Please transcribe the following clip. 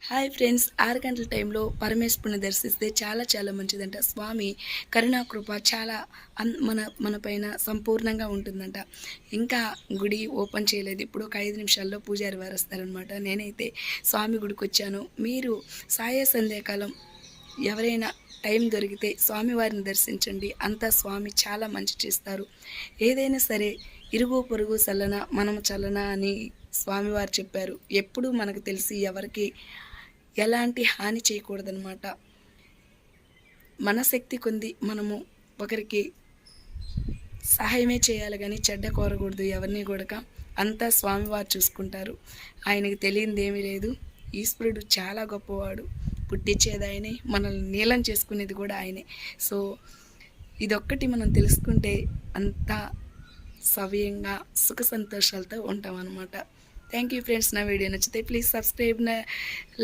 Hi friends, 6 గంటల టైంలో పరమేశ్వరుని దర్శిస్తే చాలా చాలా మంచిదంట. స్వామి కరుణాకృప చాలా మన పైన సంపూర్ణంగా ఉంటుందంట. ఇంకా గుడి ఓపెన్ చేయలేదు. ఇప్పుడు ఒక 5 నిమిషాల్లో పూజారి వారు వస్తారనమాట. నేనైతే స్వామి గుడికొచ్చాను. మీరు సాయ సంధ్యాకాలం ఎవరైనా టైం దొరికితే స్వామివారిని దర్శించండి. అంతా స్వామి చాలా మంచి చేస్తారు. ఏదైనా సరే ఇరుగు పొరుగు చల్లన మనము చల్లన అని స్వామివారు చెప్పారు. ఎప్పుడూ మనకు తెలిసి ఎవరికి ఎలాంటి హాని చేయకూడదనమాట. మన శక్తి కొంది మనము ఒకరికి సహాయమే చేయాలి కానీ చెడ్డ కోరకూడదు ఎవరిని కూడా. అంతా స్వామివారు చూసుకుంటారు. ఆయనకి తెలియంది ఏమీ లేదు. ఈశ్వరుడు చాలా గొప్పవాడు. పుట్టించేది ఆయనే, మనల్ని నీలం చేసుకునేది కూడా ఆయనే. సో ఇదొక్కటి మనం తెలుసుకుంటే అంతా సవ్యంగా సుఖ సంతోషాలతో ఉంటాం అన్నమాట. Thank you friends. నా వీడియో నచ్చితే ప్లీజ్ సబ్స్క్రైబ్.